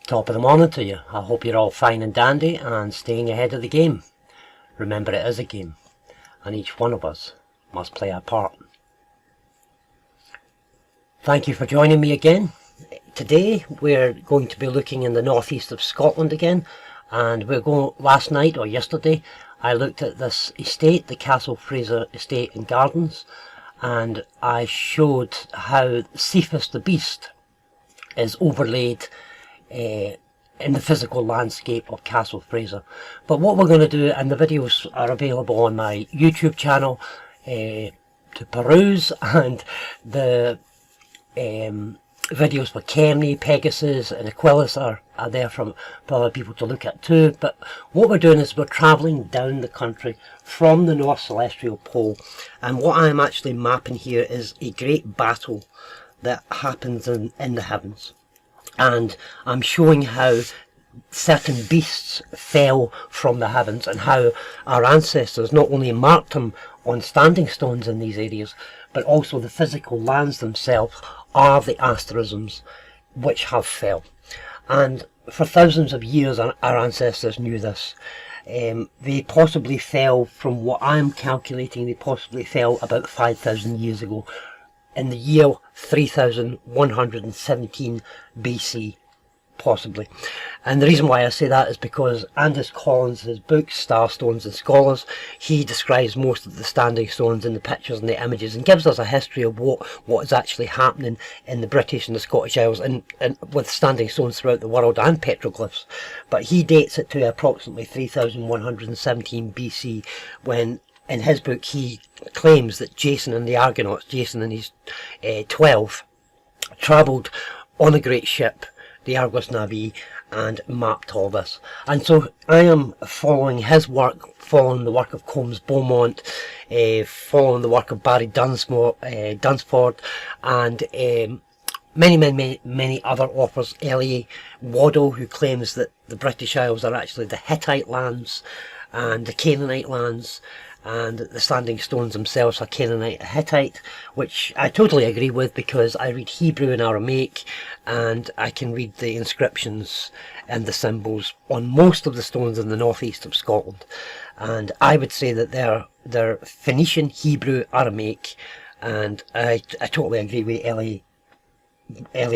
Top of the morning to you. I hope you're all fine and dandy and staying ahead of the game. Remember, it is a game, and each one of us must play our part. Thank you for joining me again. Today we're going to be looking in the northeast of Scotland again, and we're going. Last night or yesterday I looked at this estate, the Castle Fraser Estate and Gardens, and I showed how Cetus the Beast is overlaid in the physical landscape of Castle Fraser. But what we're going to do, and the videos are available on my YouTube channel to peruse, and the videos for Kemney, Pegasus and Aquilus are there for other people to look at too. But what we're doing is we're travelling down the country from the North Celestial Pole, and what I'm actually mapping here is a great battle that happens in the heavens. And I'm showing how certain beasts fell from the heavens and how our ancestors not only marked them on standing stones in these areas, but also the physical lands themselves are the asterisms which have fell. And for thousands of years our ancestors knew this. They possibly fell, from what I'm calculating, they possibly fell about 5,000 years ago, in the year 3117 BC, possibly. And the reason why I say that is because Angus Collins, his book Starstones and Scholars, he describes most of the standing stones in the pictures and the images, and gives us a history of what is actually happening in the British and the Scottish Isles, and with standing stones throughout the world and petroglyphs. But he dates it to approximately 3117 BC, when in his book he claims that Jason and the Argonauts, Jason and his 12, travelled on a great ship, the Argos Navi, and mapped all this. And so I am following his work, following the work of Combs Beaumont, following the work of Barry Dunsford, and many other authors. L.A. Waddell, who claims that the British Isles are actually the Hittite lands and the Canaanite lands, and the standing stones themselves are Canaanite and Hittite, which I totally agree with, because I read Hebrew and Aramaic, and I can read the inscriptions and the symbols on most of the stones in the northeast of Scotland. And I would say that they're Phoenician, Hebrew, Aramaic, and I totally agree with L.A.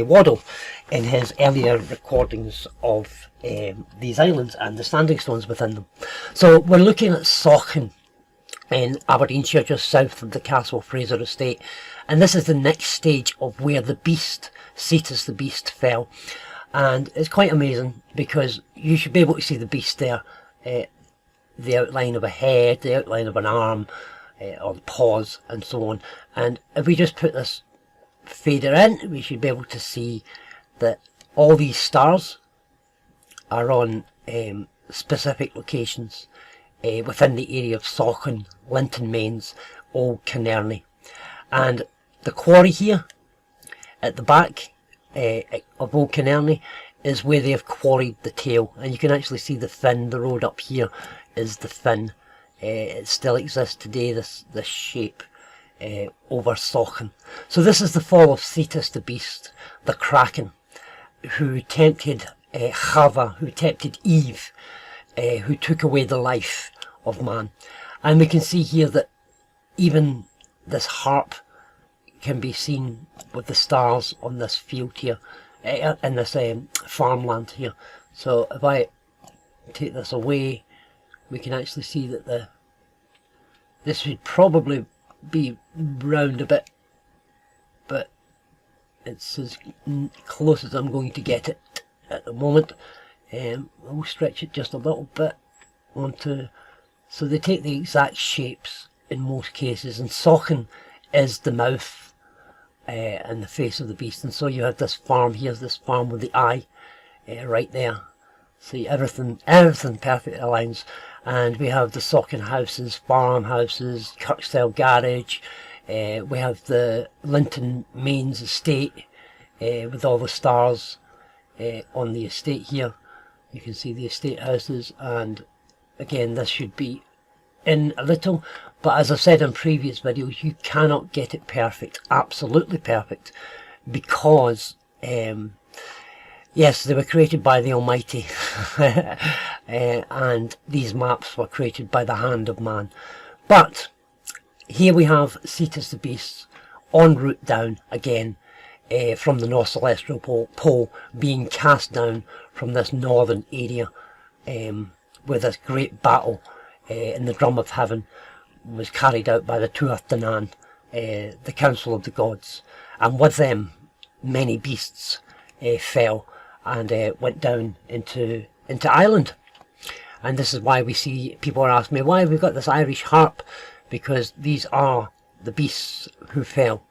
Waddell in his earlier recordings of these islands and the standing stones within them. So we're looking at Sauchen in Aberdeenshire, just south of the Castle Fraser Estate, and this is the next stage of where the beast, Cetus the Beast, fell. And it's quite amazing, because you should be able to see the beast there, the outline of a head, the outline of an arm, or the paws, and so on. And if we just put this fader in, we should be able to see that all these stars are on specific locations within the area of Sauchen, Linton Mains, Old Kinnerny. And the quarry here at the back of Old Kinnerny is where they have quarried the tail, and you can actually see the fin. The road up here is the fin. It still exists today, this shape over Sauchen. So this is the fall of Cetus the Beast, the Kraken, who tempted Chava, who tempted Eve, who took away the life of man. And we can see here that even this harp can be seen with the stars on this field here, in this farmland here. So if I take this away, we can actually see that this should probably be round a bit, but it's as close as I'm going to get it at the moment. I'll stretch it just a little bit onto, so they take the exact shapes in most cases, and Sauchen is the mouth and the face of the beast. And so you have this farm, here's this farm with the eye right there. See, everything perfectly aligns. And we have the Sauchen houses, farmhouses, Kirkstyle garage. We have the Linton Mains estate with all the stars on the estate here. You can see the estate houses, and again, this should be in a little, but as I've said in previous videos, you cannot get it perfect, absolutely perfect, because Yes, they were created by the Almighty, and these maps were created by the hand of man. But here we have Cetus the beast en route down again from the North Celestial Pole, being cast down from this northern area, where this great battle in the Drum of Heaven was carried out by the Tuath Danann, the Council of the Gods, and with them many beasts fell and went down into Ireland. And this is why we see people are asking me why we've got this Irish harp, because these are the beasts who fell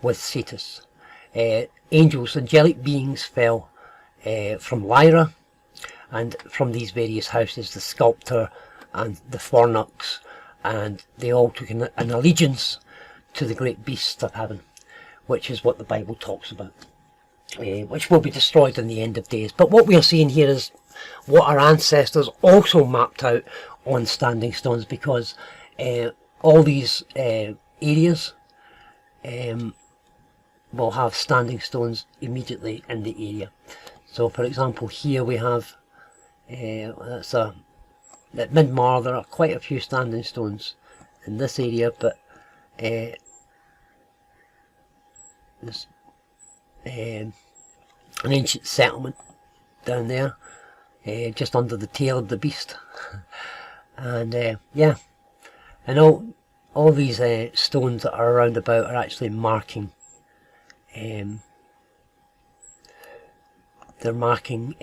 with Cetus. Angels, angelic beings fell from Lyra, and from these various houses, the sculptor and the Fornux, and they all took an allegiance to the great beast of heaven, which is what the Bible talks about, which will be destroyed in the end of days. But what we are seeing here is what our ancestors also mapped out on standing stones, because all these areas will have standing stones immediately in the area. So for example, here we have at Midmar there are quite a few standing stones in this area, but there's an ancient settlement down there, just under the tail of the beast. And yeah, and all these stones that are around about are actually marking, they're marking,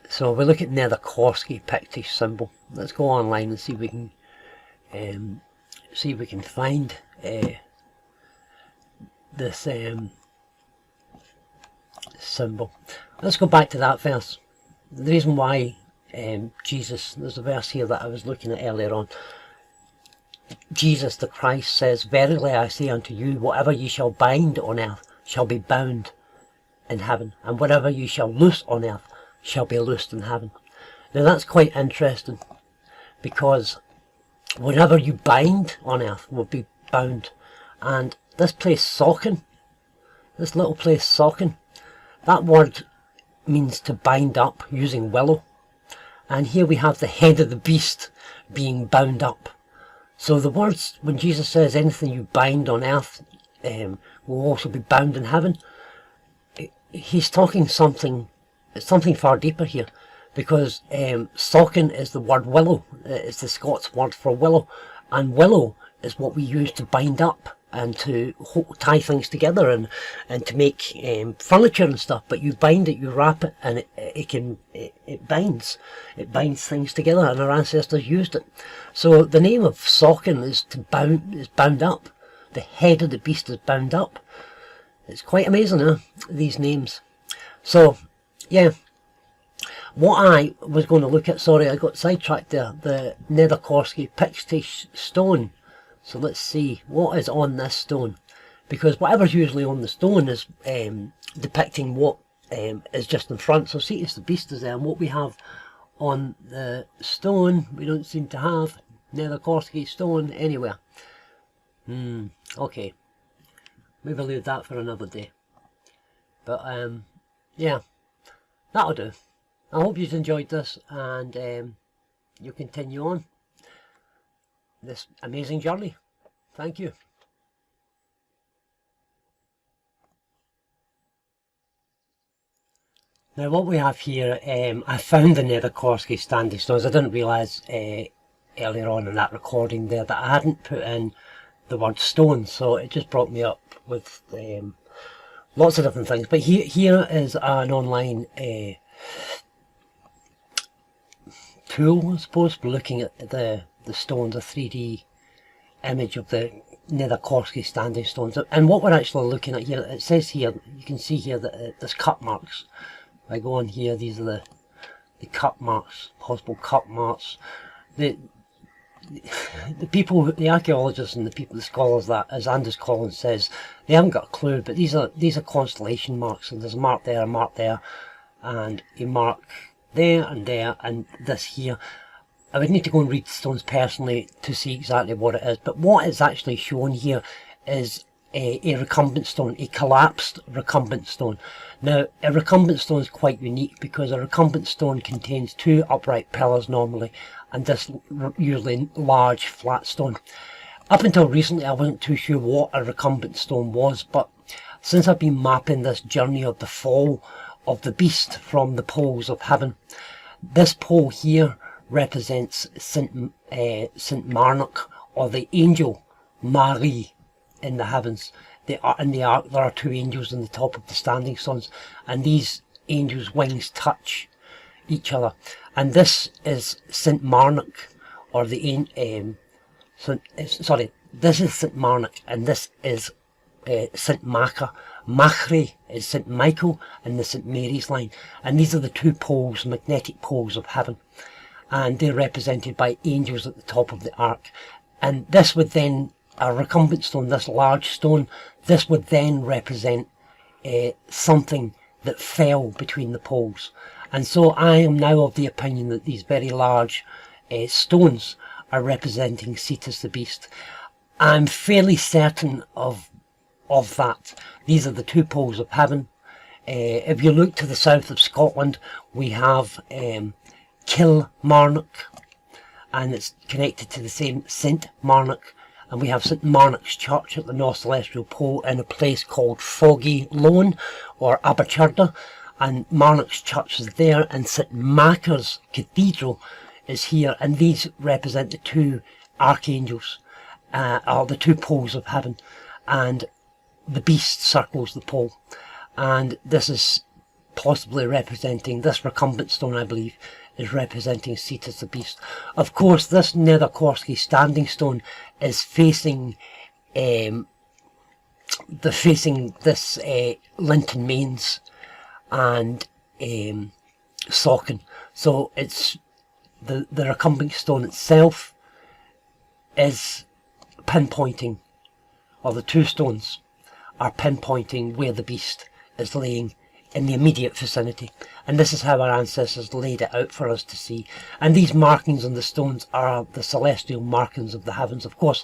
so we look at Nether Korsky Pictish symbol. Let's go online and see if we can find this symbol. Let's go back to that verse. The reason why Jesus, there's a verse here that I was looking at earlier on. Jesus the Christ says, "Verily I say unto you, whatever ye shall bind on earth shall be bound in heaven, and whatever you shall loose on earth shall be loosed in heaven." Now that's quite interesting, because whatever you bind on earth will be bound. And this place Sauchen, this little place Sauchen, that word means to bind up using willow. And here we have the head of the beast being bound up. So the words, when Jesus says anything you bind on earth will also be bound in heaven, he's talking something far deeper here, because Sauchen is the word willow. It's the Scots word for willow, and willow is what we use to bind up and to tie things together and to make furniture and stuff. But you bind it, you wrap it, and it binds things together, and our ancestors used it. So the name of Sauchen is bound up. The head of the beast is bound up. It's quite amazing, huh? These names. So yeah, what I was going to look at, sorry I got sidetracked there, the Nether Korsky Pictish stone. So let's see what is on this stone, because whatever's usually on the stone is depicting what is just in front. So Cetus the beast is there, and what we have on the stone, we don't seem to have Nether Korsky stone anywhere. Okay, maybe I'll leave that for another day. But yeah, that'll do. I hope you've enjoyed this, and you'll continue on this amazing journey. Thank you. Now what we have here, I found the Nether Korsky standing stones. I didn't realise earlier on in that recording there that I hadn't put in the word stone, so it just brought me up with lots of different things. But here is an online tool, I suppose, for looking at the stones, a 3D image of the Nether Korsky standing stones. And what we're actually looking at here, it says here, you can see here that there's cut marks. If I go on here, these are the cut marks, possible cut marks. The people, the archaeologists and the people, the scholars, that, as Anders Collins says, they haven't got a clue, but these are constellation marks, and there's a mark there, and a mark there, and this here. I would need to go and read the stones personally to see exactly what it is, but what is actually shown here is a recumbent stone, a collapsed recumbent stone. Now, a recumbent stone is quite unique because a recumbent stone contains two upright pillars normally, and this usually large flat stone. Up until recently, I wasn't too sure what a recumbent stone was, but since I've been mapping this journey of the fall of the beast from the poles of heaven, this pole here represents Saint Marnoch, or the angel Marie in the heavens. In the ark there are two angels in the top of the standing stones, and these angels' wings touch each other. And this is Saint Marnoch, or the this is Saint Marnoch, and this is Saint Macha. Machri is Saint Michael in the Saint Mary's line, and these are the two poles, magnetic poles of heaven, and they're represented by angels at the top of the ark. And this would then, a recumbent stone, this large stone, this would then represent something that fell between the poles. And so I am now of the opinion that these very large stones are representing Cetus the beast. I'm fairly certain of that. These are the two poles of heaven. If you look to the south of Scotland, we have Kilmarnock, and it's connected to the same Saint Marnoch, and we have St Marnoch's Church at the North Celestial Pole in a place called Foggy Lone, or Aberchurda, and Marnoch's Church is there, and St Macha's Cathedral is here, and these represent the two archangels, or the two poles of heaven, and the beast circles the pole, and this is possibly representing, this recumbent stone I believe is representing Cetus the beast. Of course, this Nether Korsky standing stone is facing this Linton Mains and Sauchen. So it's the recumbent stone itself is pinpointing, or the two stones are pinpointing where the beast is laying in the immediate vicinity, and this is how our ancestors laid it out for us to see. And these markings on the stones are the celestial markings of the heavens. Of course,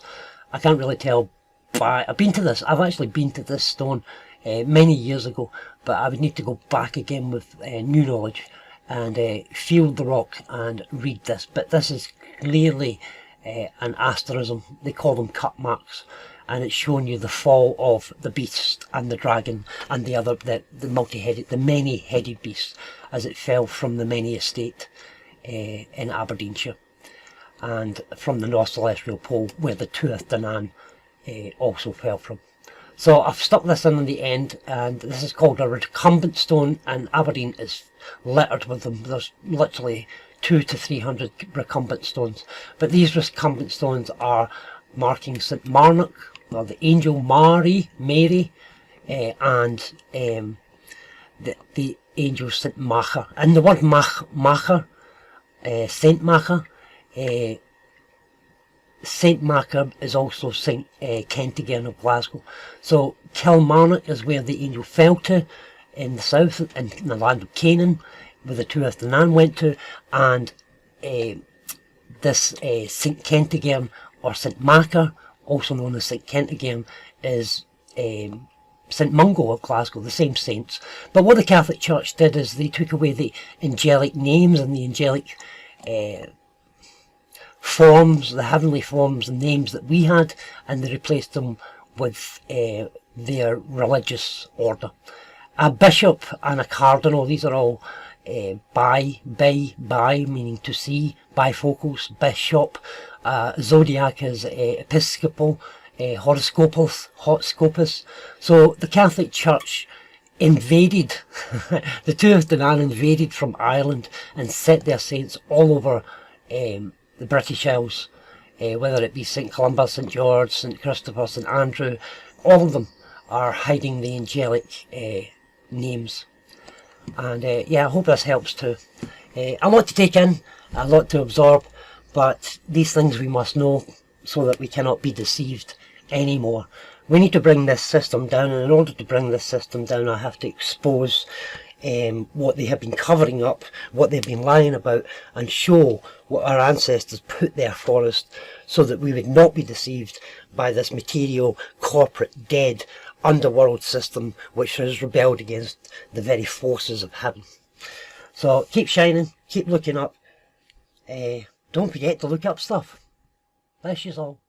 I can't really tell by, I've actually been to this stone many years ago, but I would need to go back again with new knowledge and feel the rock and read this. But this is clearly an asterism. They call them cut marks, and it's showing you the fall of the beast and the dragon and the other, the multi-headed, the many-headed beast, as it fell from the many estate in Aberdeenshire, and from the North Celestial Pole, where the Tuath Danann also fell from. So I've stuck this in the end, and this is called a recumbent stone, and Aberdeen is littered with them. There's literally 200 to 300 recumbent stones, but these recumbent stones are marking St Marnoch, or the angel Mary, and the angel St Macha. And the word Macha, Saint Macha, Saint Macha is also Saint Kentigern of Glasgow. So Kilmarnock is where the angel fell to in the south, in the land of Canaan, where the Tuath Danann went to, and this Saint Kentigern, or Saint Macha, also known as St Kentigern, is St Mungo of Glasgow, the same saints. But what the Catholic Church did is they took away the angelic names and the angelic forms, the heavenly forms and names that we had, and they replaced them with their religious order. A bishop and a cardinal, these are all bi, meaning to see, bifocals, bishop. Zodiac is episcopal, horoscopus. So the Catholic Church invaded, the Tuath Danann invaded from Ireland and set their saints all over the British Isles, whether it be St Columba, St George, St Christopher, St Andrew. All of them are hiding the angelic names. And yeah, I hope this helps too. A lot to take in, a lot to absorb, but these things we must know so that we cannot be deceived anymore. We need to bring this system down, and in order to bring this system down, I have to expose what they have been covering up, what they've been lying about, and show what our ancestors put there for us, so that we would not be deceived by this material, corporate, dead underworld system which has rebelled against the very forces of heaven. So keep shining, keep looking up, don't forget to look up stuff. Bless you all.